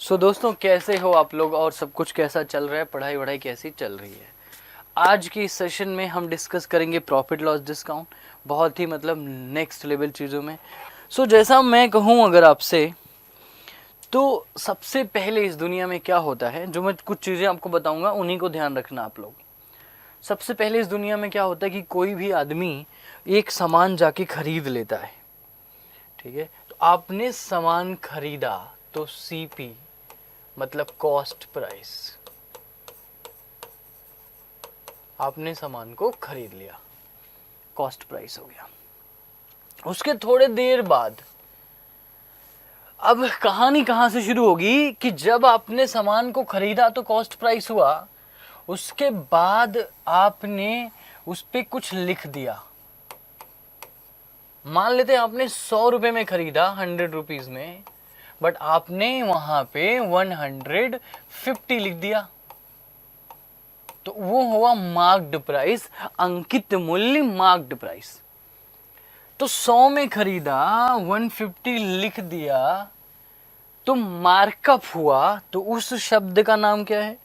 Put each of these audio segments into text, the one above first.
सो दोस्तों, कैसे हो आप लोग और सब कुछ कैसा चल रहा है, पढ़ाई वढ़ाई कैसी चल रही है। आज की इस सेशन में हम डिस्कस करेंगे प्रॉफिट लॉस डिस्काउंट, बहुत ही नेक्स्ट लेवल चीज़ों में। जैसा मैं कहूँ अगर आपसे, तो सबसे पहले इस दुनिया में क्या होता है, जो मैं कुछ चीज़ें आपको बताऊंगा उन्हीं को ध्यान रखना आप लोग। सबसे पहले इस दुनिया में क्या होता है कि कोई भी आदमी एक सामान जाके खरीद लेता है, ठीक है। तो आपने सामान खरीदा तो सीपी मतलब कॉस्ट प्राइस, आपने सामान को खरीद लिया, कॉस्ट प्राइस हो गया। उसके थोड़े देर बाद अब कहानी कहां से शुरू होगी कि जब आपने सामान को खरीदा तो कॉस्ट प्राइस हुआ, उसके बाद आपने उस पर कुछ लिख दिया। मान लेते हैं आपने 100 रुपए में खरीदा, 100 रुपीज में, बट आपने वहां पे 150 लिख दिया, तो वो हुआ मार्क्ड प्राइस, अंकित मूल्य, मार्क्ड प्राइस। तो 100 में खरीदा, 150 लिख दिया, तो मार्कअप हुआ। तो उस शब्द का नाम क्या है?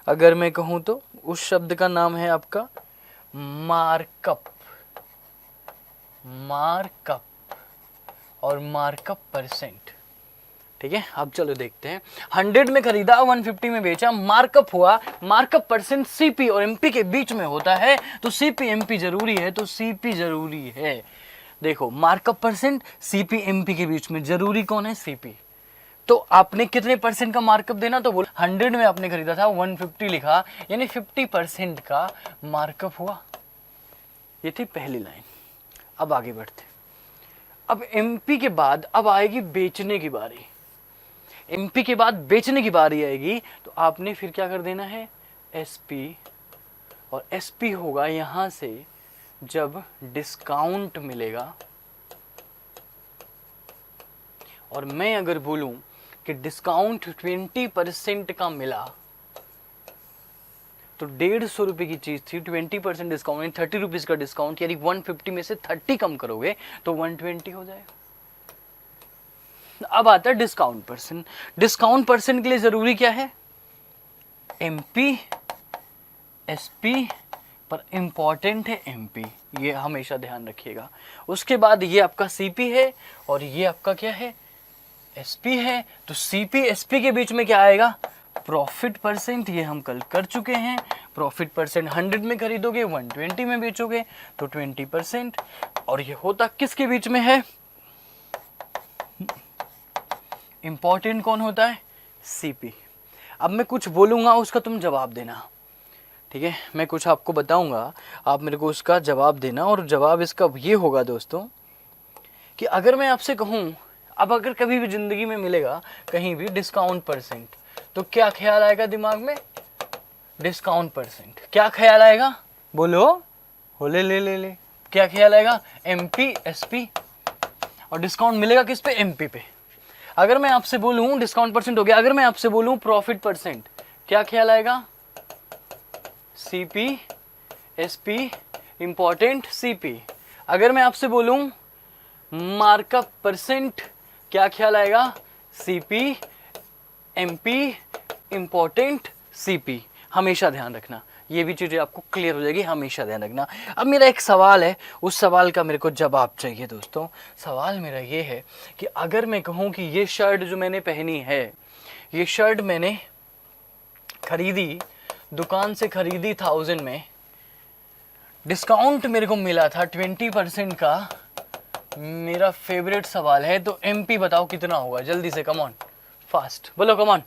अगर मैं कहूं तो उस शब्द का नाम है आपका मार्कअप। मार्कअप और मार्कअप परसेंट, ठीक है। अब चलो देखते हैं। 100 में खरीदा, 150 में बेचा, मार्कअप हुआ। मार्कअप परसेंट सीपी और एमपी के बीच में होता है, तो सीपी एमपी जरूरी है, तो सीपी जरूरी है। देखो, मार्कअप परसेंट सीपी एमपी के बीच में, जरूरी कौन है? सीपी। तो आपने कितने परसेंट का मार्कअप देना? तो बोल 100 में आपने खरीदा था, 150 लिखा, यानी 50% का मार्कअप हुआ। ये थी पहली लाइन। अब आगे बढ़ते। अब एमपी के बाद अब आएगी बेचने की बारी। एमपी के बाद बेचने की बारी आएगी, तो आपने फिर क्या कर देना है? एसपी। और एसपी होगा यहां से जब डिस्काउंट मिलेगा। और मैं अगर बोलूं कि डिस्काउंट 20% का मिला, तो 150 रुपए की चीज थी, 20% डिस्काउंट, 30 रुपीज का डिस्काउंट, यानी 150 में से 30 कम करोगे तो 120 हो जाएगा। अब आता है डिस्काउंट परसेंट। डिस्काउंट परसेंट के लिए जरूरी क्या है? एमपी, एसपी, पर इंपॉर्टेंट है एमपी, ये हमेशा ध्यान रखिएगा। उसके बाद ये आपका सीपी है और ये आपका क्या है? एसपी है। तो सीपी एसपी के बीच में क्या आएगा? Profit percent. ये हम कल कर चुके हैं। प्रॉफिट परसेंट 100 में खरीदोगे, 120 में बेचोगे, तो 20%। और ये होता किसके बीच में है? इंपॉर्टेंट कौन होता है? सीपी। अब मैं कुछ बोलूंगा, उसका तुम जवाब देना, ठीक है। मैं कुछ आपको बताऊंगा, आप मेरे को उसका जवाब देना। और जवाब इसका ये होगा दोस्तों कि अगर मैं आपसे कहूं, अब अगर कभी भी जिंदगी में मिलेगा कहीं भी डिस्काउंट परसेंट, तो क्या ख्याल आएगा दिमाग में? Discount percent. क्या ख्याल आएगा? बोलो, होले ले ले ले। क्या ख्याल आएगा? MP, SP. और डिस्काउंट मिलेगा किस पे? एमपी पे। अगर मैं आपसे बोलूं डिस्काउंट परसेंट हो गया, अगर मैं आपसे बोलूं प्रॉफिट परसेंट, क्या ख्याल आएगा? CP, SP, important, CP. अगर मैं आपसे बोलूं मार्कअप परसेंट, क्या ख्याल आएगा? CP, MP, important, CP. हमेशा ध्यान रखना, ये भी चीजें आपको क्लियर हो जाएगी, हमेशा ध्यान रखना। अब मेरा एक सवाल है, उस सवाल का मेरे को जवाब चाहिए दोस्तों। सवाल मेरा ये है कि अगर मैं कहूं कि ये शर्ट जो मैंने पहनी है, ये शर्ट मैंने खरीदी, दुकान से खरीदी 1000 में, डिस्काउंट मेरे को मिला था 20% का। मेरा फेवरेट सवाल है, तो एमपी बताओ कितना होगा? जल्दी से, कम ऑन, फास्ट बोलो, come on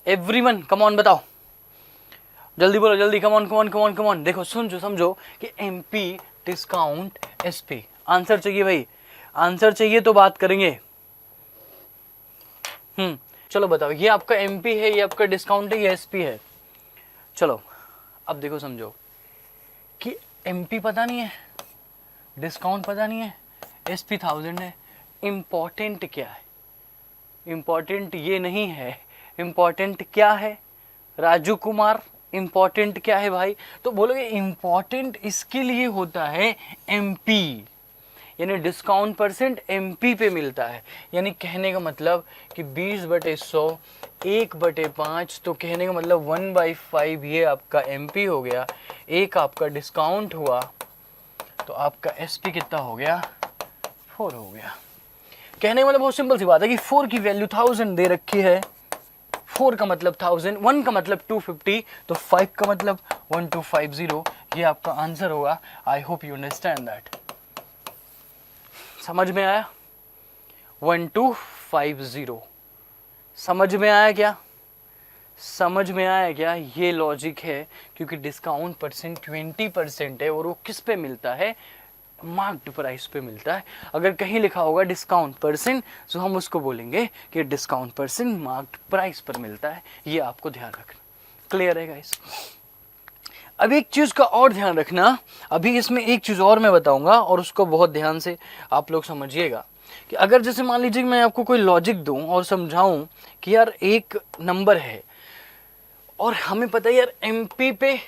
everyone, come on बताओ, जल्दी बोलो, जल्दी, come on, come on, come on, come on. देखो, सुन समझो कि एमपी, डिस्काउंट, एसपी। आंसर चाहिए भाई, आंसर चाहिए तो बात करेंगे। चलो बताओ, ये आपका एमपी है, ये आपका डिस्काउंट है, ये एसपी है। चलो अब देखो, समझो कि एमपी पता नहीं है, डिस्काउंट पता नहीं है, एसपी 1000 है। इंपॉर्टेंट क्या है? इंपॉर्टेंट ये नहीं है, इंपॉर्टेंट क्या है राजू कुमार? इंपॉर्टेंट क्या है भाई? तो बोलोगे इंपॉर्टेंट इसके लिए होता है एमपी। यानी डिस्काउंट परसेंट एमपी पे मिलता है। यानी कहने का मतलब कि 20/100 1/5, तो कहने का मतलब 1/5 ये आपका एमपी हो गया, एक आपका डिस्काउंट हुआ, तो आपका एसपी कितना हो गया, 4 हो गया। कहने का मतलब बहुत सिंपल सी बात है कि 4 की वैल्यू 1000 दे रखी है, 4 का मतलब 1000, 1 का मतलब 250, तो 5 का मतलब 1250, ये आपका आंसर होगा। I hope you understand that. समझ में आया? 1250 समझ में आया क्या? समझ में आया क्या? ये लॉजिक है, क्योंकि डिस्काउंट परसेंट 20% है और वो किस पे मिलता है, मार्क्ड प्राइस पे मिलता है। अगर कहीं लिखा होगा डिस्काउंट परसेंट, तो हम उसको बोलेंगे कि डिस्काउंट परसेंट मार्क्ड प्राइस पर मिलता है। ये आपको ध्यान रखना। क्लियर है गाइस? अब एक चीज का और ध्यान रखना, अभी इसमें एक चीज और मैं बताऊंगा और उसको बहुत ध्यान से आप लोग समझिएगा कि अगर जैसे मान लीजिए मैं आपको कोई लॉजिक दूं और समझाऊं कि यार एक नंबर है और हमें पता है यार एमपी पे,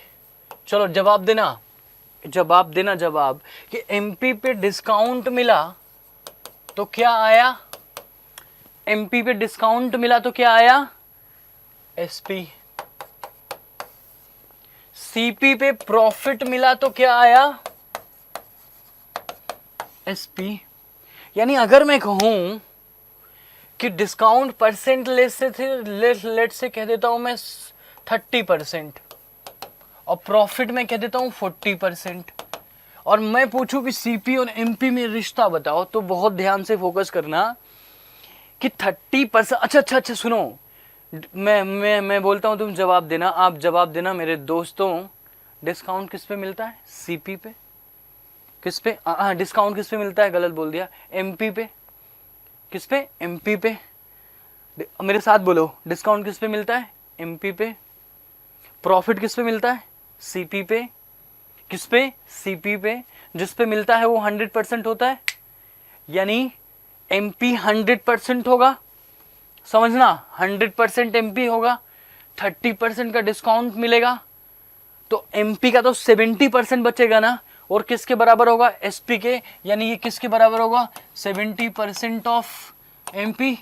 चलो जवाब देना जवाब कि एमपी पे डिस्काउंट मिला तो क्या आया, एमपी पे डिस्काउंट मिला तो क्या आया, एसपी। सीपी पे प्रॉफिट मिला तो क्या आया, एसपी। यानी अगर मैं कहूं कि डिस्काउंट परसेंट लेट से कह देता हूं मैं 30% और प्रॉफिट में कह देता हूं 40%, और मैं पूछूं कि सीपी और एमपी में रिश्ता बताओ, तो बहुत ध्यान से फोकस करना कि 30%। अच्छा सुनो, मैं बोलता हूं, तुम जवाब देना, आप जवाब देना मेरे दोस्तों। डिस्काउंट किस पे मिलता है, सीपी पे। किस पे, डिस्काउंट किस पे मिलता है, गलत बोल दिया, एमपी पे। किस पे, एमपी पे। मेरे साथ बोलो, डिस्काउंट किस पे मिलता है, एमपी पे। प्रॉफिट किस पे मिलता है, सीपी पे। किस पे, सीपी पे। जिस पे मिलता है वो 100% होता है, यानी एमपी 100% होगा। समझना, 100% एमपी होगा, 30% का डिस्काउंट मिलेगा, तो एमपी का तो 70% बचेगा ना, और किसके बराबर होगा, एसपी के। यानी ये किसके बराबर होगा, 70% ऑफ एमपी।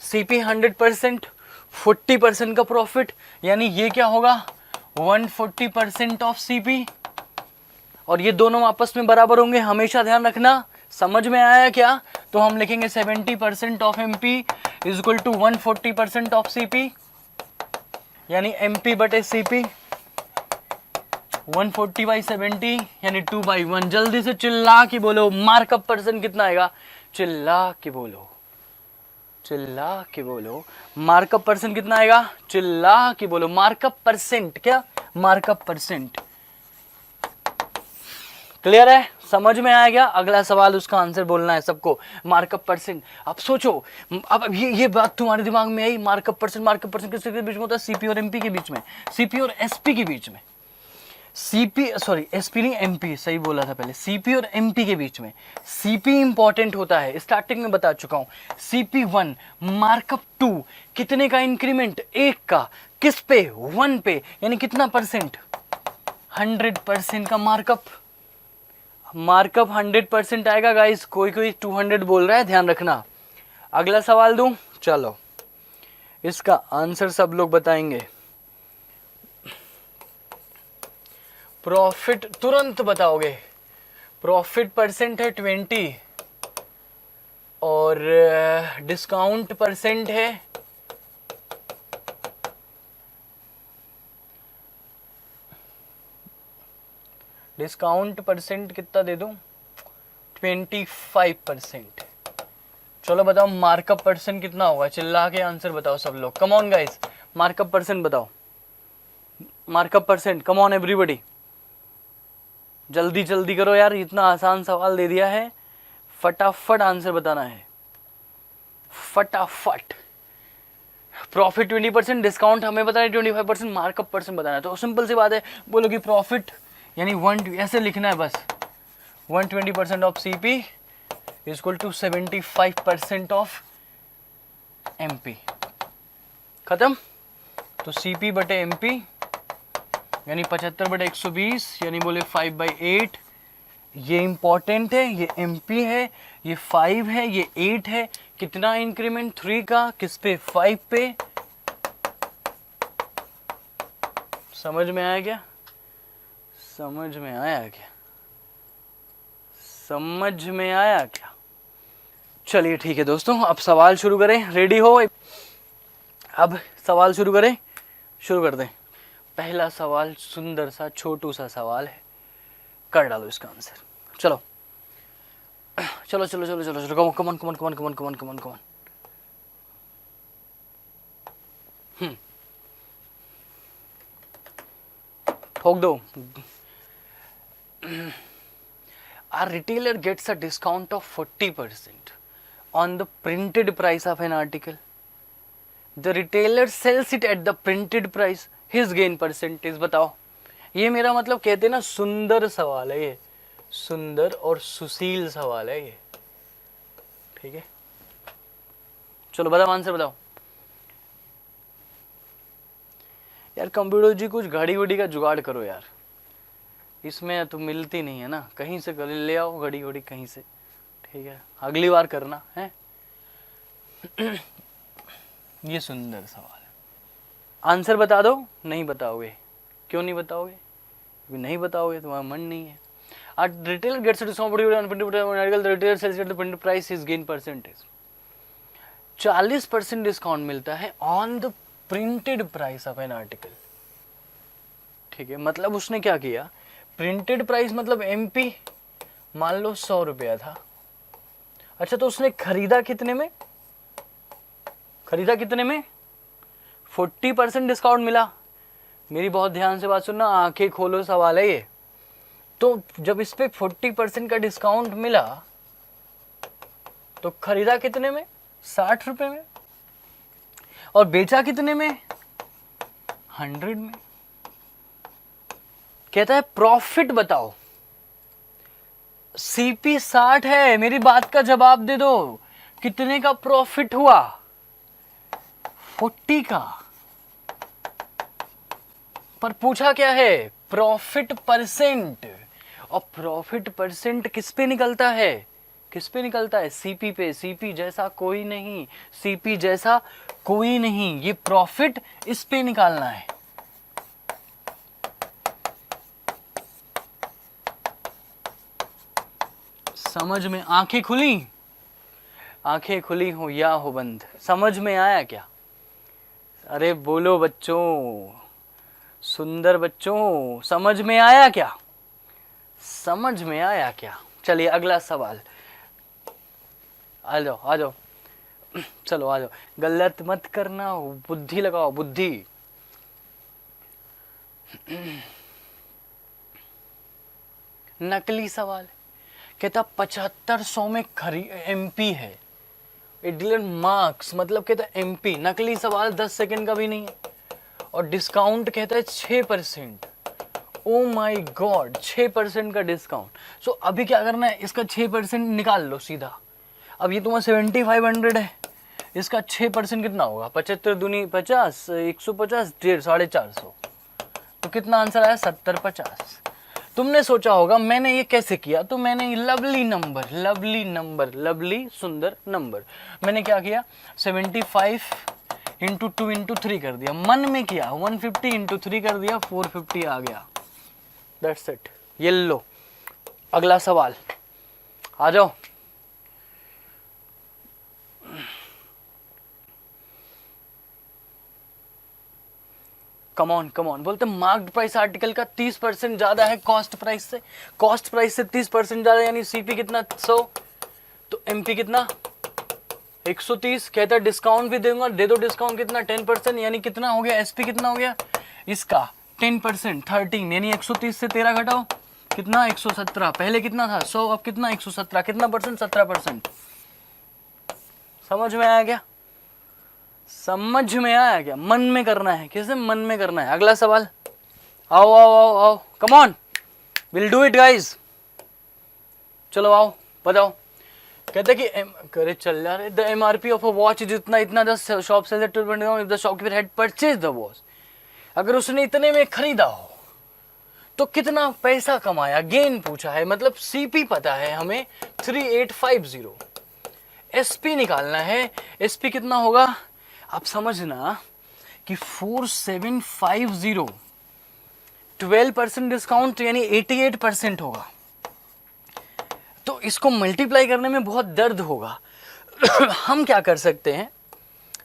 सीपी 100%, 40% का प्रॉफिट, यानी ये क्या होगा, 140% ऑफ सीपी। और ये दोनों आपस में बराबर होंगे, हमेशा ध्यान रखना। समझ में आया क्या? तो हम लिखेंगे 70% of MP is equal to 140% of CP, यानी एमपी बटे सीपी 140/70 यानी 2/1। जल्दी से चिल्ला के बोलो, मार्कअप परसेंट कितना आएगा, चिल्ला के बोलो, चिल्ला के बोलो, मार्कअप परसेंट कितना आएगा, चिल्ला के बोलो। मार्कअप परसेंट, क्या मार्कअप परसेंट, क्लियर है? समझ में आ गया? अगला सवाल उसका आंसर बोलना है सबको, मार्कअप परसेंट। अब सोचो, अब ये बात तुम्हारे दिमाग में आई, मार्कअप परसेंट किसके बीच में होता है, सीपी और एमपी के बीच में, सीपी और एसपी के बीच में। सीपी, सॉरी एसपी नहीं, एमपी, सही बोला था पहले, सीपी और एमपी के बीच में। सीपी इंपॉर्टेंट होता है, स्टार्टिंग में बता चुका हूं। सीपी 1 मार्कअप 2, कितने का इंक्रीमेंट, 1 का, किस पे, 1 पे, यानी कितना परसेंट, 100% का मार्कअप। मार्कअप 100% आएगा गाइस। कोई 200 बोल रहा है, ध्यान रखना। अगला सवाल दूं, चलो इसका आंसर सब लोग बताएंगे। प्रॉफिट तुरंत बताओगे। प्रॉफिट परसेंट है 20 और डिस्काउंट परसेंट है कितना दे दूं, 25%। चलो बताओ मार्कअप परसेंट कितना होगा, चिल्ला के आंसर बताओ सब लोग। Come on guys, markup percent बताओ, markup percent, come on everybody, जल्दी जल्दी करो यार, इतना आसान सवाल दे दिया है, फटाफट आंसर बताना है, फटाफट। प्रॉफिट 20%, डिस्काउंट हमें बताना है 25%, मार्कअप परसेंट बताना है। तो सिंपल सी बात है, बोलो कि प्रॉफिट यानी 1, ऐसे लिखना है बस, 120% of CP is equal to 75% of MP. खत्म। तो सीपी बटे एमपी यानी 75/120, यानी बोले 5/8 ये इंपॉर्टेंट है, ये एमपी है, ये 5 है, ये 8 है। कितना इंक्रीमेंट 3 का, किस पे, 5 पे। समझ में आया क्या? समझ में आया क्या? समझ में आया क्या? चलिए ठीक है दोस्तों, अब सवाल शुरू करें। रेडी हो? अब सवाल शुरू करें, शुरू कर दें। पहला सवाल सुंदर सा छोटू सा सवाल है, कर डालो इसका आंसर। चलो चलो चलो चलो चलो चलो, कमन कमन कमन कमन कमन कमन कमन। ठोक दो। A retailer gets a discount of 40% on the printed price of an article. The retailer sells it at the printed price. His gain percentage बताओ। ये मेरा मतलब कहते हैं ना, सुंदर सवाल है ये, सुंदर और सुशील सवाल है ये। ठीक है, चलो बताओ, आंसर बताओ। यार कंप्यूटर जी कुछ घड़ी वड़ी का जुगाड़ करो यार, इसमें तो मिलती नहीं है ना, कहीं से ले आओ घड़ी वड़ी कहीं से। ठीक है, अगली बार करना है। ये सुंदर सवाल है, आंसर बता दो। नहीं बताओगे? क्यों नहीं बताओगे? क्योंकि नहीं बताओगे, तुम्हारा मन नहीं है। A retailer gets a discount on printed article. The retailer sells at the printed price. His gain percentage 40% discount मिलता है on the printed price of an article. ठीक है, मतलब उसने क्या किया, प्रिंटेड प्राइस मतलब एमपी मान लो 100 रुपया था। अच्छा, तो उसने खरीदा कितने में? खरीदा कितने में? 40% डिस्काउंट मिला। मेरी बहुत ध्यान से बात सुनना, आंखें खोलो, सवाल है ये। तो जब इस पे 40% का डिस्काउंट मिला तो खरीदा कितने में? 60 रुपए में। और बेचा कितने में? 100 में। कहता है प्रॉफिट बताओ। सीपी 60 है, मेरी बात का जवाब दे दो। कितने का प्रॉफिट हुआ? 40 का। पर पूछा क्या है? Profit percent. और प्रॉफिट परसेंट किस पे निकलता है? किस पे निकलता है? सीपी पे। सीपी जैसा कोई नहीं, सीपी जैसा कोई नहीं। ये प्रॉफिट इस पे निकालना है। समझ में? आंखें खुली? आंखें खुली हो या हो बंद? समझ में आया क्या? अरे बोलो बच्चों, सुंदर बच्चों, समझ में आया क्या? समझ में आया क्या? चलिए अगला सवाल। आ जाओ आ जाओ, चलो आ जाओ। गलत मत करना, बुद्धि लगाओ, बुद्धि। नकली सवाल। कहता 7500 में एमपी है। इट डिडंट मार्क्स, मतलब कहता एमपी। नकली सवाल 10 सेकंड का भी नहीं है। और डिस्काउंट कहता है 6%। ओ माई गॉड, 6% का डिस्काउंट। सो अभी क्या करना है, इसका 6% निकाल लो सीधा। अब ये तुम्हारा 7500 है, इसका 6% कितना होगा? 75 दूनी 50, 150, 450। तो कितना आंसर आया? 70-50। तुमने सोचा होगा मैंने ये कैसे किया, तो मैंने lovely number, lovely number, lovely सुंदर नंबर, मैंने क्या किया, 75 इंटू 2 इंटू 3 कर दिया। मन में किया, 150 इंटू 3 कर दिया, 450 आ गया। That's it. ये लो अगला सवाल, आ जाओ। Come on come on. बोलते मार्क्ड प्राइस आर्टिकल का 30% ज्यादा है कॉस्ट प्राइस से। कॉस्ट प्राइस से 30% ज्यादा, यानी सीपी कितना? 100। तो एमपी कितना? 130। कहता है डिस्काउंट भी दूंगा, दे दो डिस्काउंट। कितना? 10%, यानी कितना हो गया? एसपी कितना हो गया इसका? 10%, 13, यानी 130 से 13 घटाओ, कितना? 117। पहले कितना था? 100, अब कितना? 117। कितना परसेंट? 17%। समझ में आया क्या? समझ में आया क्या? मन में करना है, कैसे मन में करना है। अगला सवाल, आओ आओ आओ आओ, come on, will do it guys. चलो आओ बताओ। कहते कि करे चल जा रहे, the MRP of a watch जितना इतना, the shop sells at 12.9 if the shopkeeper had purchase the watch. अगर उसने इतने में खरीदा हो तो कितना पैसा कमाया, गेन पूछा है, मतलब सीपी पता है हमें 3850। एसपी निकालना है, एसपी कितना होगा आप समझना कि 4750 12% डिस्काउंट यानी 88% होगा। तो इसको मल्टीप्लाई करने में बहुत दर्द होगा। हम क्या कर सकते हैं,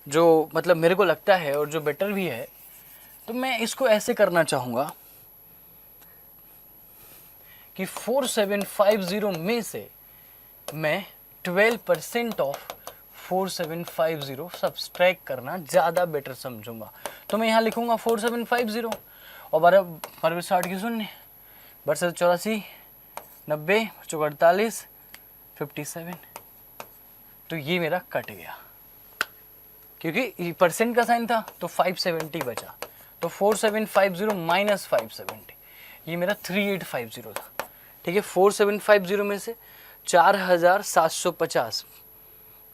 जो मतलब मेरे को लगता है और जो बेटर भी है, तो मैं इसको ऐसे करना चाहूँगा कि 4750 में से मैं 12% ऑफ 4750 सब्सट्रैक्ट करना ज़्यादा बेटर समझूंगा। तो मैं यहाँ लिखूंगा 4750 और 12 की शून्य, 84 90 48 57, तो ये मेरा कट गया क्योंकि परसेंट का साइन था तो 570 बचा। तो 4750 माइनस 570, ये मेरा 3850 था। ठीक है, 4750 में से 4750।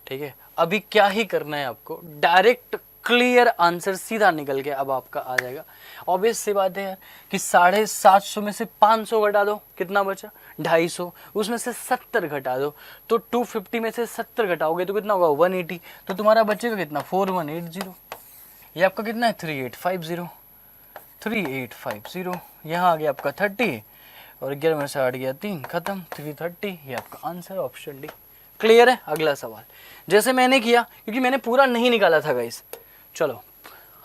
ठीक है, अभी क्या ही करना है आपको, डायरेक्ट क्लियर आंसर सीधा निकल के अब आपका आ जाएगा। ऑब्वियस सी बात है यार कि 750 में से 500 घटा दो, कितना बचा 250, उसमें से 70 घटा दो, तो 250 में से 70 घटाओगे तो कितना होगा 180, तो तुम्हारा बचेगा कितना 4180। ये आपका कितना है 3850, यहाँ आ गया आपका 30 और 11 में से 8 गया 3, खत्म 330। ये आपका आंसर ऑप्शन डी। क्लियर है। अगला सवाल जैसे मैंने किया, क्योंकि मैंने पूरा नहीं निकाला था गाइस। चलो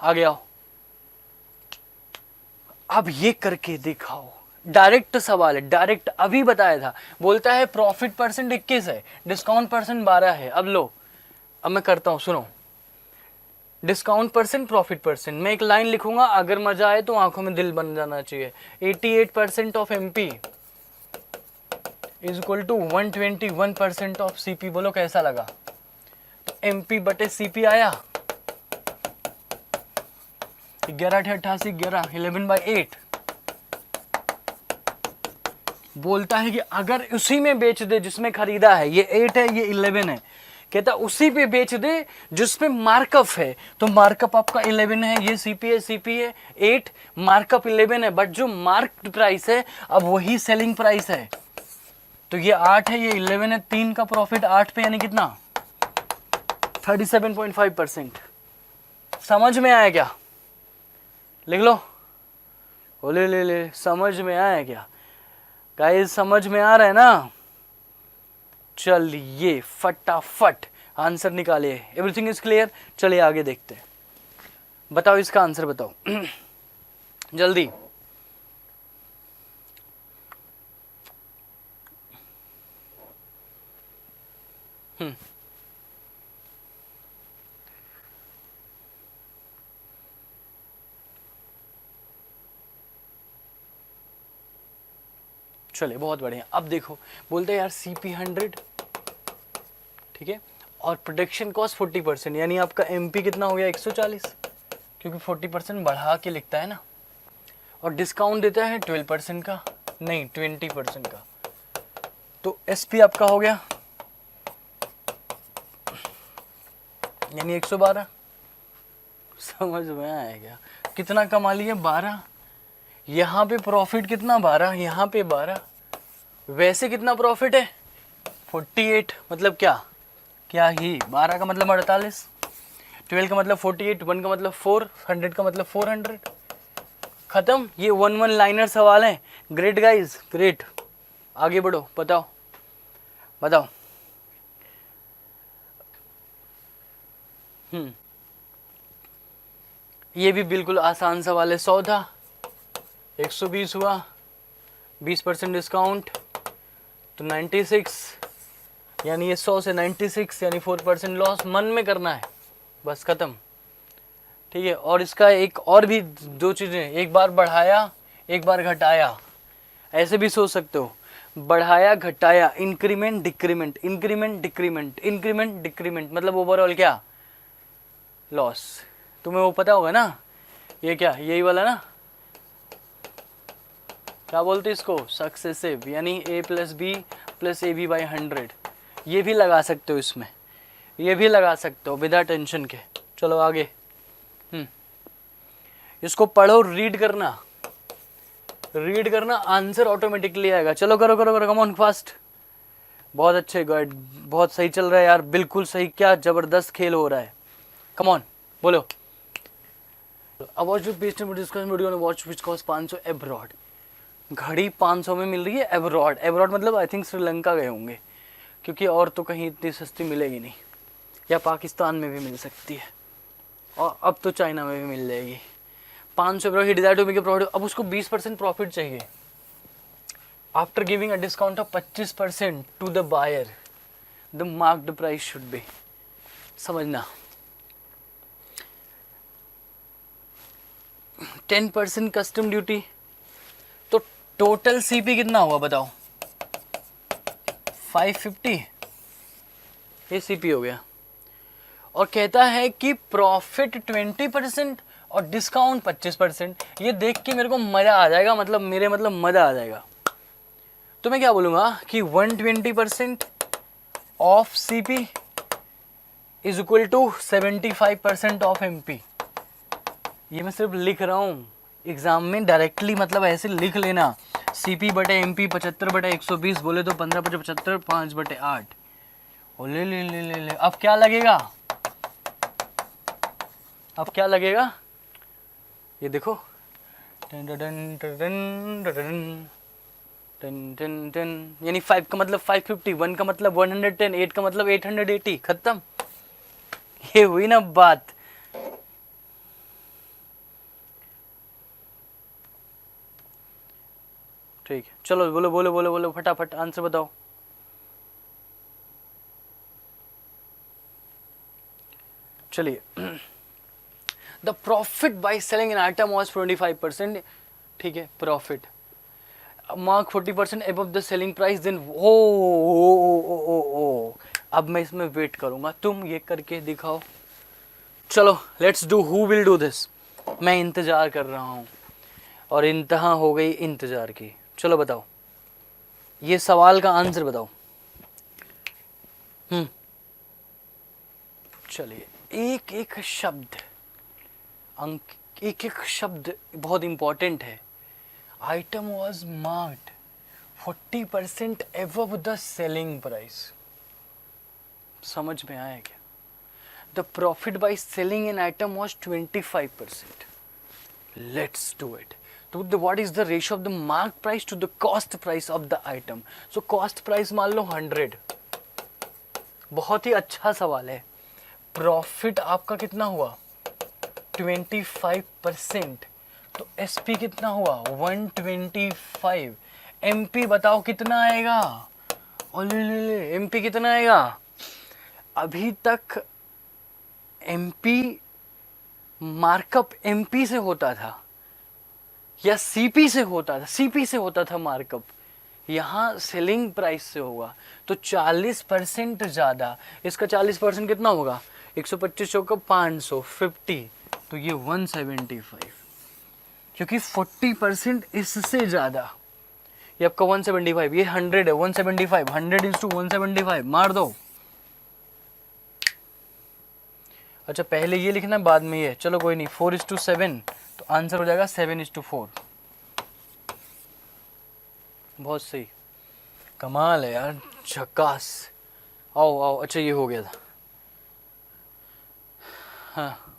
आगे आओ, अब ये करके दिखाओ। डायरेक्ट सवाल है, डायरेक्ट अभी बताया था। बोलता है प्रॉफिट परसेंट 21 है, डिस्काउंट परसेंट 12 है। अब लो, अब मैं करता हूं, सुनो। डिस्काउंट परसेंट, प्रॉफिट परसेंट, मैं एक लाइन लिखूंगा, अगर मजा आए तो आंखों में दिल बन जाना चाहिए। 88% of MP is equal to 121% of CP. बोलो कैसा लगा। तो एमपी बटे सीपी आया 11 88 11 11/8। बोलता है कि अगर उसी में बेच दे जिसमें खरीदा है, ये 8 है ये 11 है, कहता उसी पे बेच दे जिस पे मार्कअप है। तो मार्कअप आपका 11 है, ये सीपी है 8, मार्कअप 11 है, बट जो मार्क्ड प्राइस है अब वही सेलिंग प्राइस है। तो ये 8 है ये 11 है, 3 का प्रॉफिट 8 पे यानी कितना 37.5%। समझ में आया क्या? लिख लो। बोले ले समझ में आया क्या गाइस? समझ में आ रहा है ना? चलिए फटाफट आंसर निकालिए। Everything is clear. चलिए आगे देखते हैं। बताओ इसका आंसर बताओ जल्दी। चलिए बहुत बढ़िया। अब देखो, बोलते हैं यार CP 100, ठीक है, और प्रोडक्शन कॉस्ट 40%, यानी आपका MP कितना हो गया 140, क्योंकि 40% बढ़ा के लिखता है ना, और डिस्काउंट देता है 12% का, नहीं 20% का। तो SP आपका हो गया यानी 112। समझ में आया क्या? कितना कमा लिए 12। यहाँ पे प्रॉफिट कितना 12, यहाँ पे 12। वैसे कितना प्रॉफिट है 48, मतलब क्या ही 12 का मतलब 48, 12 का मतलब 48, 1 का मतलब 4, 100 का मतलब 400। खत्म। ये 1 लाइनर सवाल है। Great guys, great. आगे बढ़ो, बताओ। ये भी बिल्कुल आसान सवाल है। 100 था, 120 हुआ, 20% डिस्काउंट तो 96, यानी ये 100 से 96 यानी 4% लॉस। मन में करना है, बस खत्म। ठीक है। और इसका एक और भी 2 चीज़ें, एक बार बढ़ाया एक बार घटाया, ऐसे भी सोच सकते हो। बढ़ाया घटाया, increment decrement, increment decrement, increment decrement, मतलब ओवरऑल क्या लॉस। तुम्हें वो पता होगा ना, ये क्या यही वाला ना, क्या बोलते इसको, सक्सेसिव, यानी A + B + AB/100। ये भी लगा सकते हो इसमें, ये भी लगा सकते हो बिना टेंशन के। चलो आगे। इसको पढ़ो, रीड करना। रीड करना, आंसर ऑटोमेटिकली आएगा। चलो करो करो करो, कम ऑन फास्ट। बहुत अच्छे, गुड, बहुत सही चल रहा है यार, बिल्कुल सही, क्या जबरदस्त खेल हो रहा है। कम ऑन बोलो। अब watch discussion video watch which cost 500 abroad. घड़ी 500 में मिल रही है एब्रॉड। एब्रॉड मतलब आई थिंक श्रीलंका गए होंगे, क्योंकि और तो कहीं इतनी सस्ती मिलेगी नहीं, या पाकिस्तान में भी मिल सकती है, और अब तो चाइना में भी मिल जाएगी। 500 abroad he desire to make a profit. अब उसको 20% प्रॉफिट चाहिए after giving a discount of 25% to the buyer, the marked price should be. समझना, 10% कस्टम ड्यूटी, तो टोटल सीपी कितना हुआ बताओ? 550, ये सीपी हो गया। और कहता है कि प्रॉफिट 20% और डिस्काउंट 25%। ये देख के मेरे को मजा आ जाएगा, मतलब मेरे मतलब मजा आ जाएगा। तो मैं क्या बोलूँगा कि 120% of CP is equal to 75% of MP. ये मैं सिर्फ लिख रहा हूँ, एग्जाम में डायरेक्टली मतलब ऐसे लिख लेना, सीपी बटे एमपी 75 बटे 120 बोले तो 15 बटे 75 5 बटे 8। ओ ले ले ले ले ले, अब क्या लगेगा? अब क्या लगेगा? ये देखो, टन टन टन टन टन टन टन, यानी 5 का मतलब 550, 1 का मतलब 110, 8 का मतलब 880। खत्म, ये हुई ना बात। ठीक है, चलो बोलो बोलो बोलो बोलो, फटाफट आंसर बताओ। चलिए, the profit by selling an item was 25%। ठीक है, profit mark 40% above the selling price, then ओ। अब मैं इसमें वेट करूंगा, तुम ये करके दिखाओ। चलो let's do, who will do this. मैं इंतजार कर रहा हूं, और इंतहा हो गई इंतजार की। चलो बताओ, ये सवाल का आंसर बताओ। चलिए, एक एक शब्द, अंक, एक एक शब्द बहुत इंपॉर्टेंट है। Item was marked 40% above the selling price. समझ में आया क्या? The profit by selling an item was 25%। Let's do it. तो what is the ratio of the mark price to the cost price of the item? So cost price मान लो 100। बहुत ही अच्छा सवाल है। प्रॉफिट आपका कितना हुआ? 25%। तो एसपी कितना हुआ? 125। एमपी बताओ कितना आएगा? ले एमपी कितना आएगा? अभी तक एमपी मार्कअप एमपी से होता था या सीपी से होता था? सीपी से होता था मार्कअप, यहाँ सेलिंग प्राइस से होगा। तो 40% ज़्यादा, इसका 40% कितना होगा? 125 का 550, तो ये 175, क्योंकि 40% इससे ज़्यादा। ये आपका 175, ये 100 है, 175, 100 इज टू 175 मार दो। अच्छा, पहले ये लिखना बाद में ये, चलो कोई नहीं। 4:7, तो आंसर हो जाएगा 7:4। बहुत सही, कमाल है यार, झकास। आओ आओ, अच्छा ये हो गया था। हाँ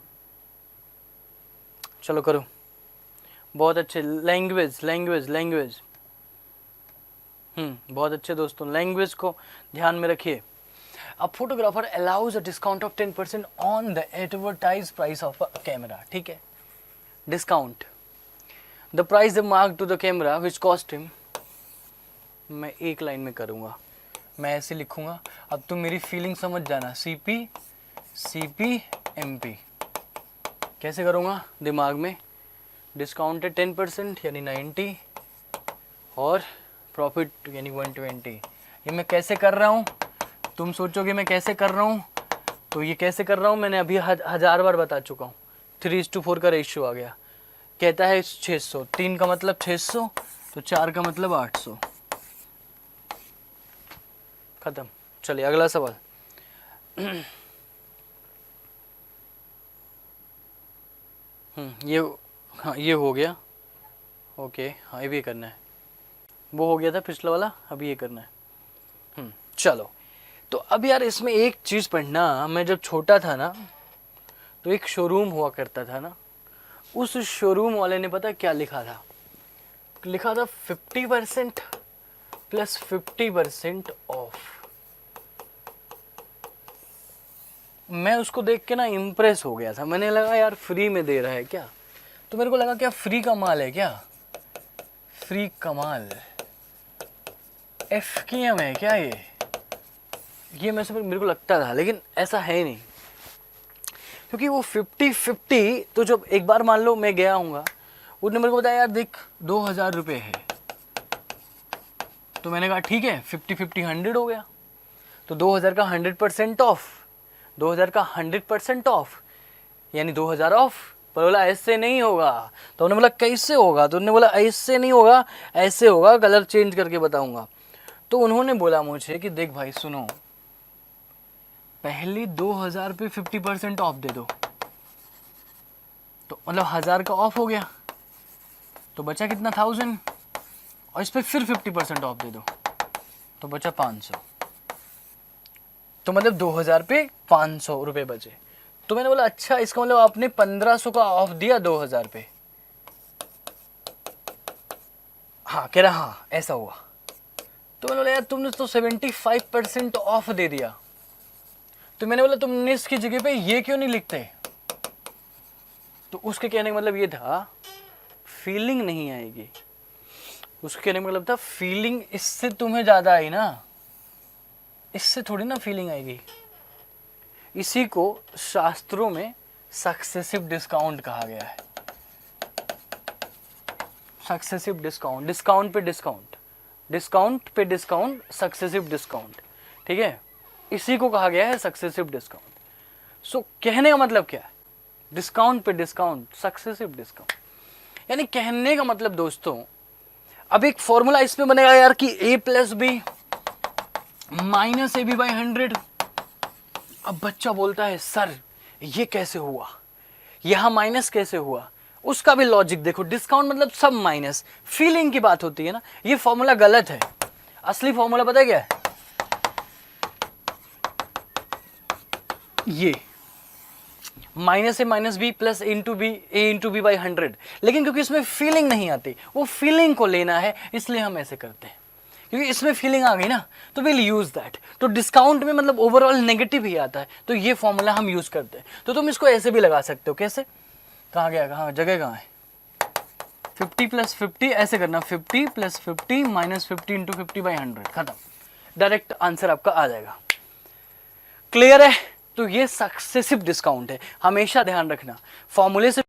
चलो करो, बहुत अच्छे। लैंग्वेज लैंग्वेज लैंग्वेज, बहुत अच्छे दोस्तों, लैंग्वेज को ध्यान में रखिए। A photographer allows a discount of 10% on the advertised price of a camera. ठीक है, discount, the price mark to the camera which cost him. मैं एक लाइन में करूँगा, मैं ऐसे लिखूँगा, अब तुम मेरी फीलिंग समझ जाना। सीपी सीपी एमपी कैसे करूँगा दिमाग में? डिस्काउंट है 10% यानी 90, और प्रॉफिट यानी 120। ये मैं कैसे कर रहा हूँ? तुम सोचोगे मैं कैसे कर रहा हूँ, तो ये कैसे कर रहा हूँ मैंने अभी 1000 बार बता चुका हूँ। 3:4 का रेशियो आ गया। कहता है 600, 3 का मतलब 600, तो 4 का मतलब 800। खत्म। चलिए अगला सवाल। ये, हाँ ये हो गया, ओके हाँ, ये भी करना है, वो हो गया था पिछला वाला, अभी ये करना है। चलो, तो अब यार इसमें एक चीज़ पढ़ना, मैं जब छोटा था ना तो एक शोरूम हुआ करता था ना, उस शोरूम वाले ने पता क्या लिखा था, लिखा था 50% प्लस 50% ऑफ। मैं उसको देख के ना इम्प्रेस हो गया था, मैंने लगा यार फ्री में दे रहा है क्या, तो मेरे को लगा क्या फ्री का माल है क्या, फ्री कमाल, FKM है क्या ये मेरे को लगता था, लेकिन ऐसा है नहीं, क्योंकि वो 50-50 तो जब एक बार मान लो मैं गया हूँगा, उसने मेरे को बताया यार देख 2000 रुपये है, तो मैंने कहा ठीक है 50-50 100 हो गया, तो 2000 का 100% ऑफ, 2000 का 100% ऑफ यानी 2000 ऑफ। पर बोला ऐसे नहीं होगा, तो उन्होंने बोला कैसे होगा, तो उन्होंने बोला ऐसे नहीं होगा, ऐसे होगा, कलर चेंज करके बताऊंगा। तो उन्होंने बोला मुझे कि देख भाई सुनो, पहले 2000 पे 50% ऑफ दे दो, तो मतलब 1000 का ऑफ हो गया, तो बचा कितना 1000, और इस पर फिर 50% ऑफ दे दो तो बचा 500, तो मतलब 2000 पे 500 रुपये बचे। तो मैंने बोला अच्छा, इसका मतलब आपने 1500 का ऑफ दिया 2000 पे। हाँ कह रहा हाँ ऐसा हुआ। तो मैंने बोला यार तुमने तो 75% ऑफ दे दिया, तो मैंने बोला तुमने इसकी जगह पे ये क्यों नहीं लिखते। तो उसके कहने का मतलब ये था फीलिंग नहीं आएगी, उसके कहने का मतलब था फीलिंग इससे तुम्हें ज्यादा आई ना, इससे थोड़ी ना फीलिंग आएगी। इसी को शास्त्रों में सक्सेसिव डिस्काउंट कहा गया है, सक्सेसिव डिस्काउंट, डिस्काउंट पे डिस्काउंट, डिस्काउंट पे डिस्काउंट, सक्सेसिव डिस्काउंट, ठीक है, इसी को कहा गया है सक्सेसिव डिस्काउंट। सो कहने का मतलब क्या है, डिस्काउंट पे डिस्काउंट, सक्सेसिव डिस्काउंट, यानी कहने का मतलब दोस्तों, अब एक फॉर्मूला इसमें बनेगा यार कि a plus B minus A B by 100। अब बच्चा बोलता है सर ये कैसे हुआ, यहां माइनस कैसे हुआ, उसका भी लॉजिक देखो, डिस्काउंट मतलब सब माइनस, फीलिंग की बात होती है ना, ये फॉर्मूला गलत है। असली फॉर्मूला पता है क्या है, ये minus A minus B plus into B A into B by 100, लेकिन क्योंकि इसमें फीलिंग नहीं आती, वो फीलिंग को लेना है, इसलिए हम ऐसे करते हैं, क्योंकि इसमें फीलिंग आ गई ना, तो विल यूज दैट। तो डिस्काउंट में मतलब ओवरऑल नेगेटिव ही आता है, तो ये फॉर्मूला हम यूज करते हैं। तो तुम इसको ऐसे भी लगा सकते हो, कैसे, कहाँ गया, कहाँ जगह कहाँ है, 50 प्लस 50 ऐसे करना, 50 प्लस 50 माइनस 50 इंटू 50 बाई 100, खत्म, डायरेक्ट आंसर आपका आ जाएगा। क्लियर है। तो ये सक्सेसिव डिस्काउंट है, हमेशा ध्यान रखना, फॉर्मूले से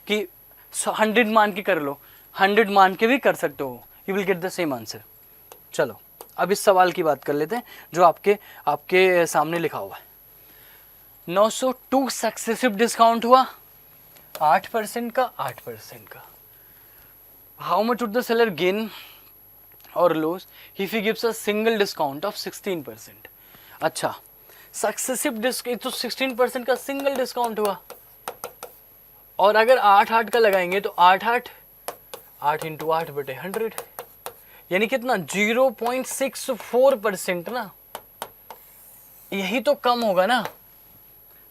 कि 100 मान के कर लो, 100 मान के भी कर सकते हो, you will get the same answer. चलो अब इस सवाल की बात कर लेते हैं जो आपके सामने लिखा हुआ है। 902 सक्सेसिव डिस्काउंट हुआ, 8% का 8% का। How much would the seller gain और loss if he gives a single discount of 16%। अच्छा, सक्सेसिव डिस्काउंट तो 16% का सिंगल डिस्काउंट हुआ, और अगर 8 का लगाएंगे तो 8 इंटू 8 बटे 100, यानी कितना 0.64% ना, यही तो कम होगा ना,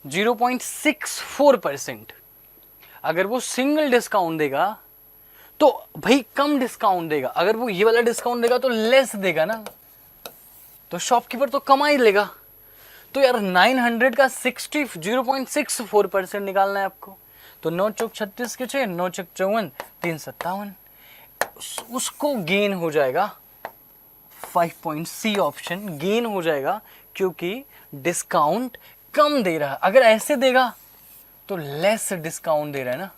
0.64%। अगर वो सिंगल डिस्काउंट देगा तो भाई कम डिस्काउंट देगा, अगर वो ये वाला डिस्काउंट देगा तो लेस देगा ना, तो शॉपकीपर तो कमा ही लेगा। तो यार 900 का 0.64% निकालना है आपको, तो 9 चौक 36 के 6, 9 चौक 54, 3 57, उसको गेन हो जाएगा 5 पॉइंट, सी ऑप्शन गेन हो जाएगा, क्योंकि डिस्काउंट कम दे रहा है। अगर ऐसे देगा तो लेस डिस्काउंट दे रहा है ना,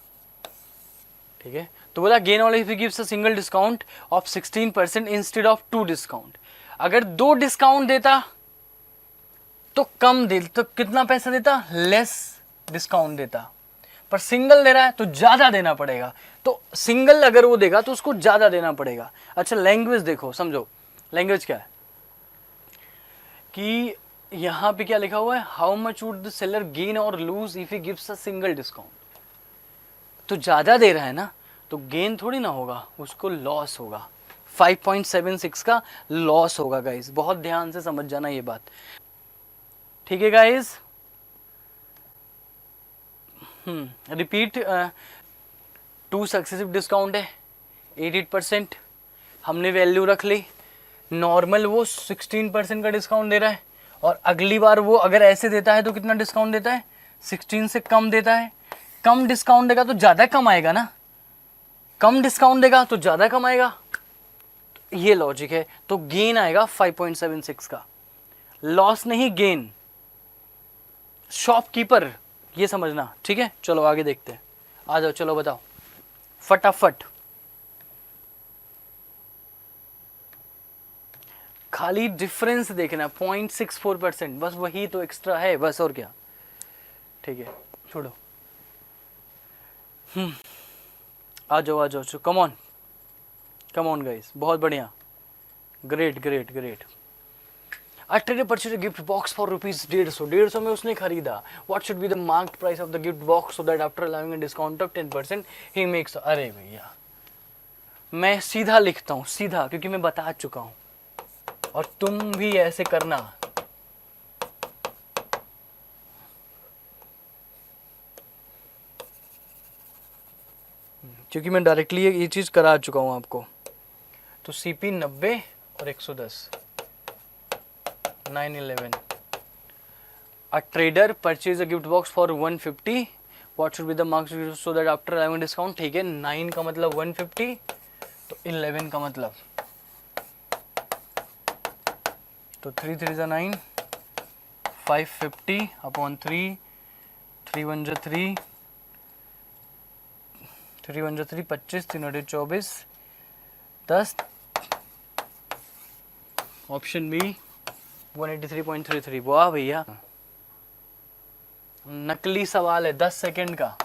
ठीक है। तो बोला gain all if he gives a single discount of 16% instead of 2 discount. अगर 2 डिस्काउंट देता तो कम दे, तो कितना पैसा देता, लेस डिस्काउंट देता, पर सिंगल दे रहा है तो ज्यादा देना पड़ेगा, तो सिंगल अगर वो देगा तो उसको ज्यादा देना पड़ेगा। अच्छा लैंग्वेज देखो, समझो लैंग्वेज क्या है, कि यहां पे क्या लिखा हुआ है, how much would the seller gain और lose if he gives a single discount, तो ज्यादा दे रहा है ना, तो गेन थोड़ी ना होगा, उसको लॉस होगा। 5.76 का लॉस होगा गाइस, बहुत ध्यान से समझ जाना ये बात, ठीक है गाइस। रिपीट, 2 सक्सेसिव डिस्काउंट है, 88%, हमने वैल्यू रख ली। नॉर्मल वो 16% का डिस्काउंट दे रहा है, और अगली बार वो अगर ऐसे देता है तो कितना डिस्काउंट देता है, 16 से कम देता है। कम डिस्काउंट देगा तो ज़्यादा कमाएगा ना, कम डिस्काउंट देगा तो ज़्यादा कमाएगा, ये लॉजिक है। तो गेन आएगा 5.76 का, लॉस नहीं गेन, शॉपकीपर, ये समझना, ठीक है। चलो आगे देखते हैं, आ जाओ, चलो बताओ फटाफट। खाली डिफरेंस देखना, 0.64%, बस वही तो एक्स्ट्रा है, बस और क्या, ठीक है, छोड़ो। आ जाओ आ जाओ, come on come on guys, बहुत बढ़िया, great great great. A trader purchased a gift box for rupees 150 में उसने खरीदा। What should be the marked price of the gift box so that after allowing a discount of 10% he makes। अरे भैया मैं सीधा लिखता हूँ, सीधा, क्योंकि मैं बता चुका हूँ, और तुम भी ऐसे करना। क्योंकि मैं डायरेक्टली ये चीज करा चुका हूँ आपको। तो CP 90 और 110, 911। A trader purchase a gift box for 150। What should be the marks so that after allowing discount, ठीक है, 9 का मतलब 150, तो 11 का मतलब, तो 3 3 जा 9, 550 अपॉन 3, 3 1 जा 3, 3 1 जा 3, 25, 3 8 24, 10, ऑप्शन बी 183.33। वाह भैया, नकली सवाल है, 10 सेकेंड का,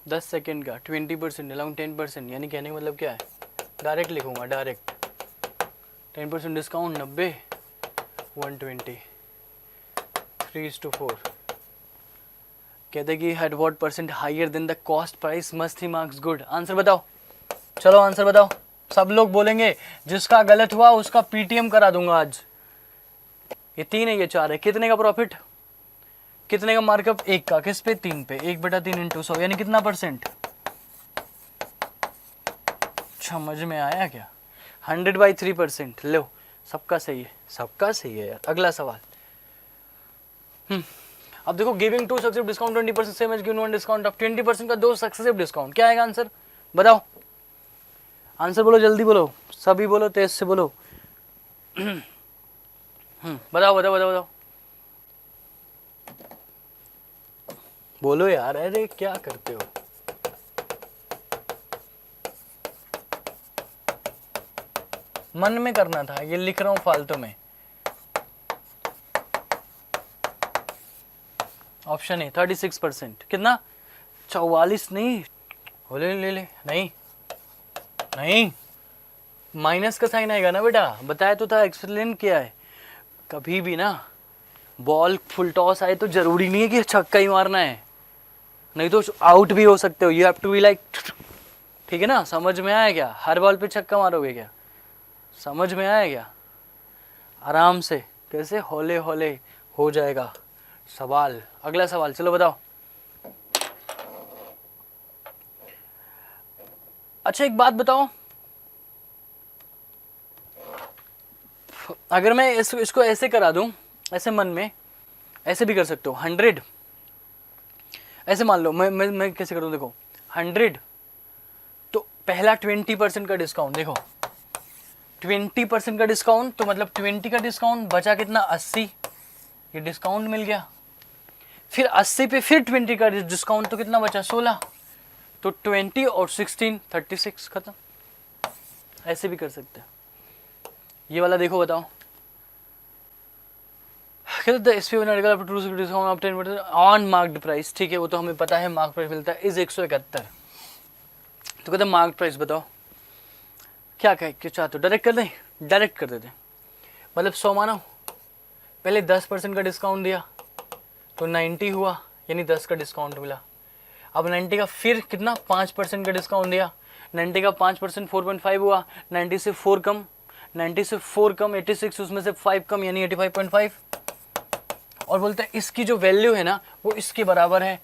10 सेकेंड का, 20% अलाउंग 10%, यानी कहने का मतलब क्या है, डायरेक्ट लिखूंगा, डायरेक्ट 10% डिस्काउंट 90, 120, 3:4। कहते कि at what percent higher than the cost price must he marks good. Answer बताओ, चलो आंसर बताओ, सब लोग बोलेंगे, जिसका गलत हुआ उसका PTM करा दूंगा आज। ये 3 है, ये 4 है, कितने का प्रॉफिट, कितने का मार्कअप, 1 का, किस पे, 3 पे, 1/3 इंटू 100, यानी कितना परसेंट, समझ में आया क्या, 100/3%। लो सबका सही है, सबका सही है यार। अगला सवाल, अब देखो, giving 2 successive discount 20% same as giving 1 discount of 20% का 2 सक्सेसिव डिस्काउंट, क्या आएगा आंसर, बताओ, आंसर बोलो, जल्दी बोलो, सभी बोलो, तेज से बोलो। बताओ बताओ बताओ बताओ, बोलो यार, अरे क्या करते हो, मन में करना था, ये लिख रहा हूं फालतू में। ऑप्शन ए 36%, कितना, 44 नहीं, ले ले ले, नहीं नहीं, माइनस का साइन आएगा ना बेटा, बताया तो था, एक्सप्लेन किया है। कभी भी ना बॉल फुल टॉस आए तो जरूरी नहीं है कि छक्का ही मारना है, नहीं तो आउट भी हो सकते हो, you have to be like, ठीक है ना, समझ में आया क्या, हर बॉल पे छक्का मारोगे क्या, समझ में आया क्या, आराम से, कैसे हौले हौले हो जाएगा सवाल। अगला सवाल, चलो बताओ। अच्छा एक बात बताओ, अगर मैं इसको ऐसे करा दूं, ऐसे मन में, ऐसे भी कर सकते हो, 100, ऐसे मान लो, मैं कैसे करूं, देखो 100, तो पहला 20% का डिस्काउंट, देखो 20% का डिस्काउंट, तो मतलब 20 का डिस्काउंट बचा कितना, 80, ये डिस्काउंट मिल गया। फिर 80 पे फिर 20 का डिस्काउंट, तो कितना बचा, 16, तो 20 और 16, 36, खत्म। ऐसे भी कर सकते हैं। ये वाला देखो, बताओ, ऑन मार्क्ड प्राइस, ठीक है, वो तो हमें पता है, मार्क प्राइस मिलता है इज 171, तो कहते मार्क प्राइस बताओ, क्या कहे, क्यों चाहते हो, डायरेक्ट कर दें, डायरेक्ट कर देते, मतलब 100 मानो, पहले 10% का डिस्काउंट दिया तो 90 हुआ, यानी 10 का डिस्काउंट मिला। अब 90 का फिर कितना 5% का डिस्काउंट दिया, 90 का 5% 4.5 हुआ, 90 से 4 कम, 90 से 4 कम 86, उसमें से 5 कम यानी 85.5, और बोलते हैं इसकी जो वैल्यू है ना वो इसके बराबर है।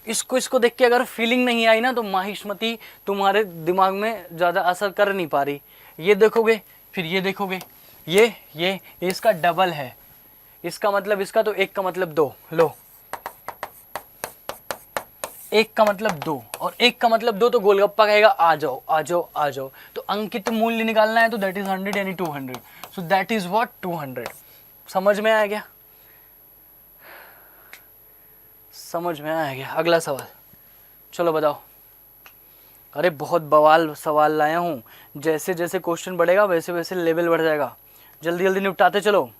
इसको देख के अगर फीलिंग नहीं आई ना तो माहिष्मति तुम्हारे दिमाग में ज़्यादा असर कर नहीं पा रही। ये देखोगे फिर ये देखोगे, ये इसका डबल है, इसका मतलब इसका, तो एक का मतलब 2, लो एक का मतलब 2 और एक का मतलब 2, तो गोलगप्पा कहेगा आ जाओ आ जाओ आ जाओ। तो अंकित मूल्य निकालना है तो दैट इज 100 यानी 200, सो दैट इज व्हाट 200। समझ में आया क्या? समझ में आया क्या? अगला सवाल, चलो बताओ। अरे बहुत बवाल सवाल लाया हूँ, जैसे जैसे क्वेश्चन बढ़ेगा वैसे वैसे लेवल बढ़ जाएगा, जल्दी जल्दी निपटाते चलो।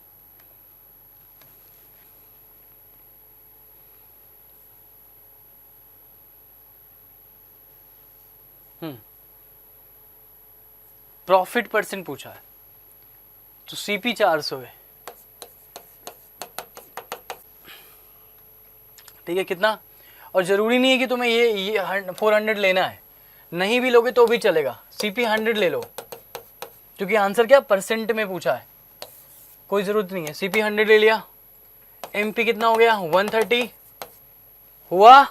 प्रॉफिट परसेंट पूछा है तो सीपी 400 है, ठीक है कितना? और जरूरी नहीं है कि तुम्हें ये 400 लेना है, नहीं भी लोगे तो भी चलेगा, सीपी 100 ले लो, क्योंकि आंसर क्या परसेंट में पूछा है, कोई जरूरत नहीं है। सीपी 100 ले लिया, एमपी कितना हो गया 130 हुआ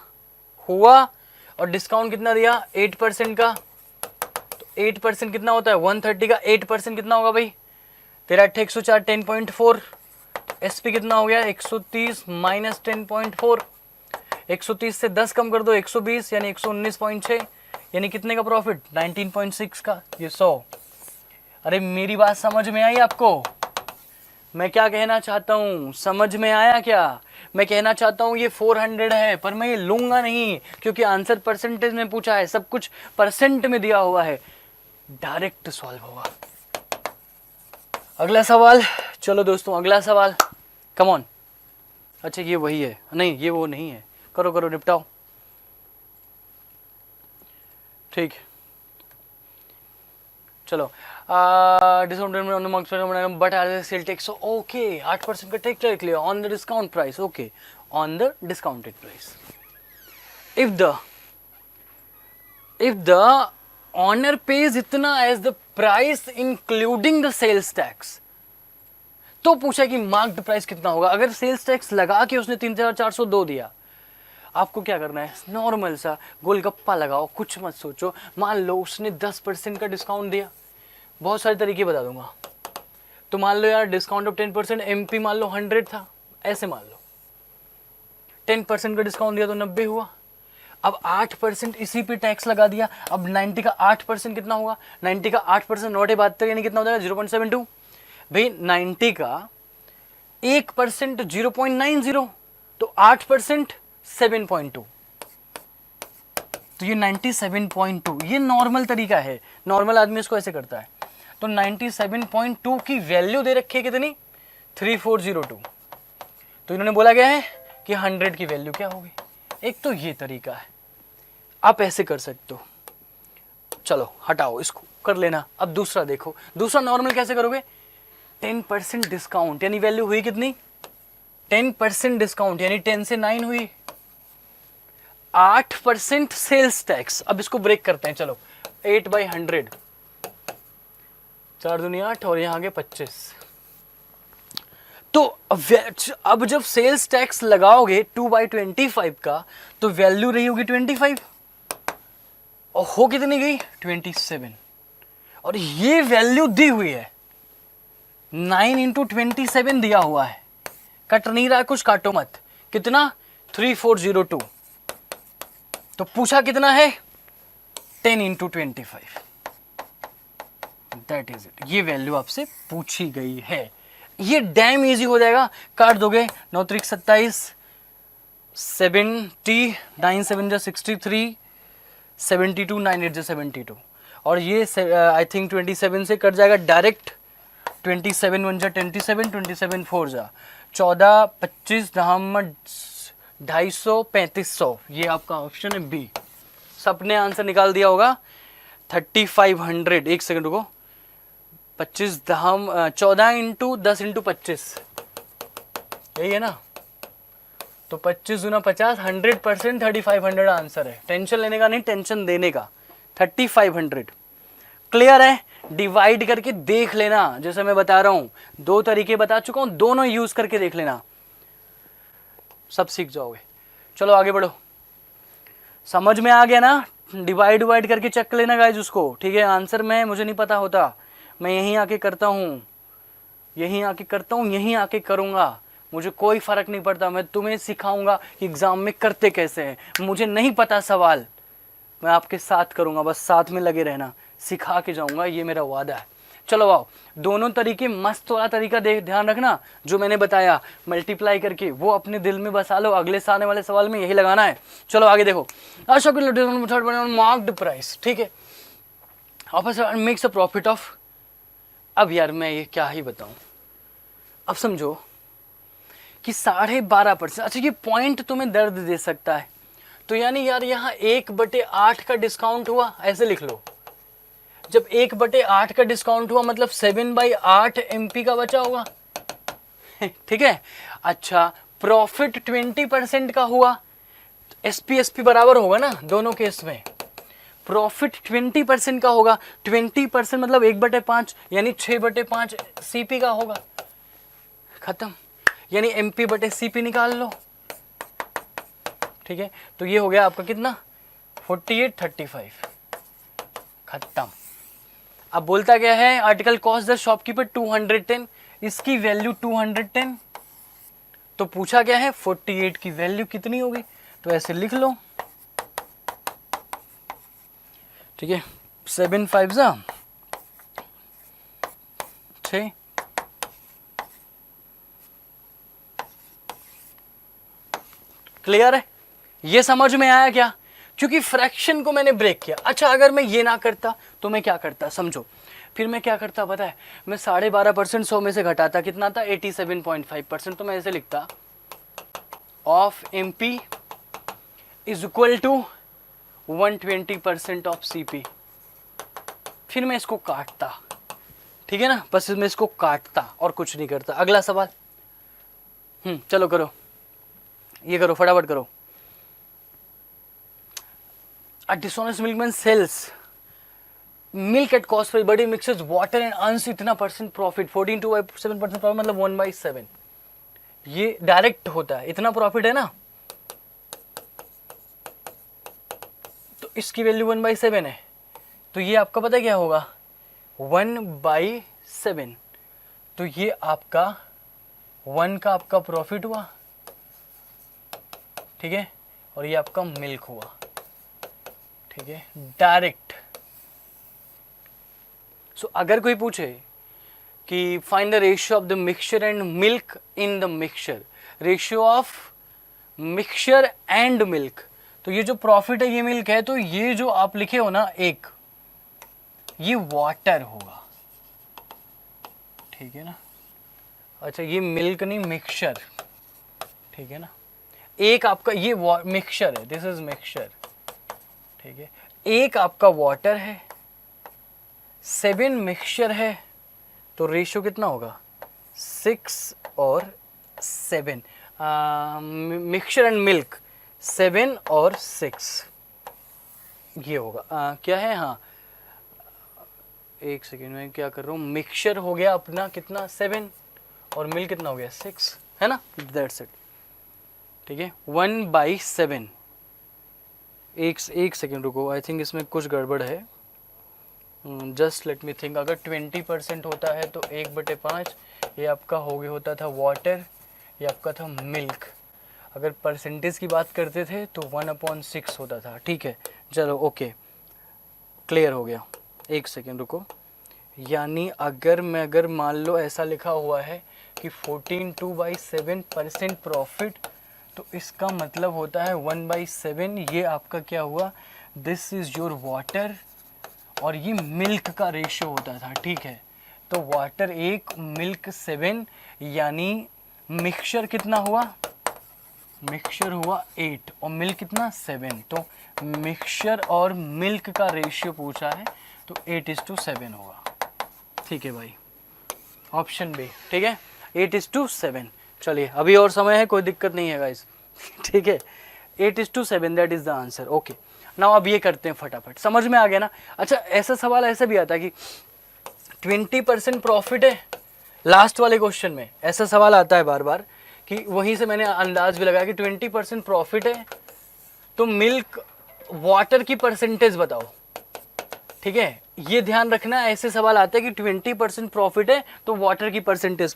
और डिस्काउंट कितना दिया 8% का, तो 8% कितना होता है 130 का 8% कितना होगा भाई, तेरा 104 10.4, एसपी कितना हो गया 130 माइनस 10.4, 130 से 10 कम कर दो 120 यानी 119.6, यानी कितने का प्रॉफिट 19.6 का, ये 100। अरे मेरी बात समझ में आई आपको? मैं क्या कहना चाहता हूँ, समझ में आया क्या? मैं कहना चाहता हूँ ये 400 है पर मैं ये लूंगा नहीं, क्योंकि आंसर परसेंटेज में पूछा है, सब कुछ परसेंट में दिया हुआ है, डायरेक्ट सॉल्व होगा। अगला सवाल, चलो दोस्तों अगला सवाल, कम ऑन। अच्छा ये वही है, नहीं ये वो नहीं है, करो करो निपटाओ, ठीक चलो। Discount on the marks but are they sale tax, okay 8% का टैक्स लिख लिया on the discount price, okay on the discounted price. If the owner pays इतना as the price including the sales tax, तो पूछा कि marked price कितना होगा। अगर सेल्स टैक्स लगा के उसने 3402 दिया, आपको क्या करना है, नॉर्मल सा गोलगप्पा लगाओ, कुछ मत सोचो। मान लो उसने 10% का डिस्काउंट दिया, बहुत सारे तरीके बता दूंगा, तो मान लो यार डिस्काउंट ऑफ 10%, एमपी मान लो 100 था, ऐसे मान लो 10% का डिस्काउंट दिया तो 90 हुआ। अब 8% इसी पे टैक्स लगा दिया, अब 90 का 8% कितना होगा, 90 का 8% 972 यानी कितना हो जाएगा 0.72। भाई 90 का 1% 0.90, तो 8% 7.2, तो ये 97.2, ये नॉर्मल तरीका है, नॉर्मल आदमी इसको ऐसे करता है। तो 97.2 की वैल्यू दे रखी है कितनी 3402, तो इन्होंने बोला गया है कि 100 की वैल्यू क्या होगी। एक तो ये तरीका है, आप ऐसे कर सकते हो, चलो हटाओ इसको कर लेना। अब दूसरा देखो, दूसरा नॉर्मल कैसे करोगे, 10% डिस्काउंट यानी वैल्यू हुई कितनी 10% डिस्काउंट यानी 10 से 9 हुई, 8% सेल्स टैक्स। अब इसको ब्रेक करते हैं, चलो 8/100, 4 दूनी 8 और यहाँ आगे 25। तो अब जब सेल्स टैक्स लगाओगे 2/25 का, तो वैल्यू रही होगी 25 और हो कितनी गई 27, और ये वैल्यू दी हुई है 9 × 27 दिया हुआ है, कट नहीं रहा कुछ, काटो मत, कितना 3402, तो पूछा कितना है 10 × 25, दैट इज इट, ये वैल्यू आपसे पूछी गई है। ये डैम इजी हो जाएगा, काट दोगे 9 × 27, 70, 9 7 63, 72, 9 8 72, और ये आई थिंक 27 से कट जाएगा डायरेक्ट, 27 1 27, 27 4 जा 14, 25 250, 3500, ये आपका ऑप्शन है बी। सबने आंसर निकाल दिया होगा 3500, एक सेकंड रुको, 14 × 10 × 25, यही है ना, तो 25 गुना 50, 100% 3500 आंसर है। टेंशन लेने का नहीं, टेंशन देने का। 3500 क्लियर है। डिवाइड करके देख लेना, जैसे मैं बता रहा हूं 2 तरीके बता चुका हूं, दोनों यूज करके देख लेना, सब सीख जाओगे। चलो आगे बढ़ो। समझ में आ गया ना? डिवाइड करके चेक लेना गाइज उसको, ठीक है। आंसर में मुझे नहीं पता होता, मैं यहीं आके करता हूँ, यहीं आके करूँगा, मुझे कोई फर्क नहीं पड़ता। मैं तुम्हें सिखाऊंगा कि एग्जाम में करते कैसे हैं। मुझे नहीं पता सवाल, मैं आपके साथ करूँगा, बस साथ में लगे रहना, सिखा के जाऊँगा, ये मेरा वादा है। चलो आओ, दोनों तरीके मस्त वाला तरीका ध्यान रखना जो मैंने बताया मल्टीप्लाई करके, वो अपने दिल में बसा लो, अगले से आने वाले सवाल में यही लगाना है। चलो आगे देखो। मार्क्ड प्राइस, ठीक है, officer makes a profit of, अब यार मैं ये क्या ही बताऊं, अब समझो कि 12.5%। अच्छा ये पॉइंट तुम्हें दर्द दे सकता है, तो यानी यार यहाँ 1/8 का डिस्काउंट हुआ, ऐसे लिख लो। जब 1/8 का डिस्काउंट हुआ मतलब 7/8 MP का बचा होगा, ठीक है। अच्छा प्रॉफिट 20% का हुआ, SP बराबर होगा ना दोनों केस में, प्रॉफिट 20% का होगा, 20% मतलब 1/5 यानी 6/5 CP का होगा, खत्म। यानी MP/CP निकाल लो, ठीक है। तो ये हो गया आपका कितना, 4835, खत्म। अब बोलता क्या है, आर्टिकल कॉस्ट द शॉपकीपर 210, इसकी वैल्यू 210, तो पूछा क्या है 48 की वैल्यू कितनी होगी, तो ऐसे लिख लो, ठीक है। 7 5 6, क्लियर है। ये समझ में आया क्या? क्योंकि फ्रैक्शन को मैंने ब्रेक किया। अच्छा अगर मैं ये ना करता तो मैं क्या करता, समझो, फिर मैं क्या करता पता है, मैं 12.5% 100 में से घटाता, कितना था 87.5%, तो मैं ऐसे लिखता of MP is equal to 120% of CP, फिर मैं इसको काटता, ठीक है ना, बस मैं इसको काटता और कुछ नहीं करता। अगला सवाल, चलो करो, ये करो फटाफट करो। A dishonest milkman sells milk at cost price but he mixes water and earns इतना % प्रॉफिट, 14 to 7% प्रॉफिट मतलब 1/7, ये डायरेक्ट होता है, इतना प्रॉफिट है ना, तो इसकी वैल्यू 1/7 है, तो ये आपका पता क्या होगा 1/7, तो ये आपका 1 का आपका प्रॉफिट हुआ, ठीक है, और ये आपका मिल्क हुआ, ठीक है, डायरेक्ट। सो अगर कोई पूछे कि find the ratio of the mixture and milk in the mixture, ratio of mixture and milk, तो ये जो प्रॉफिट है ये मिल्क है, तो ये जो आप लिखे हो ना एक, ये वाटर होगा, ठीक है ना। अच्छा ये मिल्क नहीं मिक्सचर, ठीक है ना, एक आपका ये मिक्सचर है, दिस इज मिक्सचर, ठीक है, एक आपका वाटर है, 7 मिक्सचर है, तो रेशियो कितना होगा 6 और 7, मिक्सचर एंड मिल्क 7 और 6 ये होगा। क्या है, हाँ एक सेकेंड में क्या कर रहा हूँ, मिक्सचर हो गया अपना कितना 7 और मिल्क कितना हो गया 6, है ना, दैट्स इट, ठीक है, 1/7। एक सेकेंड रुको, आई थिंक इसमें कुछ गड़बड़ है, जस्ट लेट मी थिंक। अगर 20% होता है तो 1/5 ये आपका हो गया होता था वाटर, ये आपका था मिल्क। अगर परसेंटेज की बात करते थे तो 1/6 होता था, ठीक है, चलो ओके क्लियर हो गया। एक सेकेंड रुको, यानी अगर मान लो ऐसा लिखा हुआ है कि 14/7% प्रॉफिट, तो इसका मतलब होता है 1/7, ये आपका क्या हुआ, दिस इज योर वाटर, और ये मिल्क का रेशियो होता था, ठीक है, तो वाटर 1 मिल्क 7, यानी मिक्सचर कितना हुआ, मिक्सचर हुआ 8 और मिल्क कितना 7, तो मिक्सचर और मिल्क का रेशियो पूछा है तो 8:7 होगा, ठीक है भाई, ऑप्शन बी, ठीक है 8:7। चलिए अभी और समय है, कोई दिक्कत नहीं है गाइस, ठीक है, 8:7 that is the answer. Okay, now अब ये करते हैं फटाफट, समझ में आ गया ना। अच्छा, ऐसा सवाल ऐसा भी आता है कि 20% प्रॉफिट है, लास्ट वाले क्वेश्चन में ऐसा सवाल आता है बार बार कि वहीं से मैंने अंदाज भी लगाया कि 20% प्रॉफिट है तो मिल्क वाटर की परसेंटेज बताओ। ठीक है, ये ध्यान रखना, ऐसे सवाल आते हैं कि 20% प्रॉफिट है तो वाटर की परसेंटेज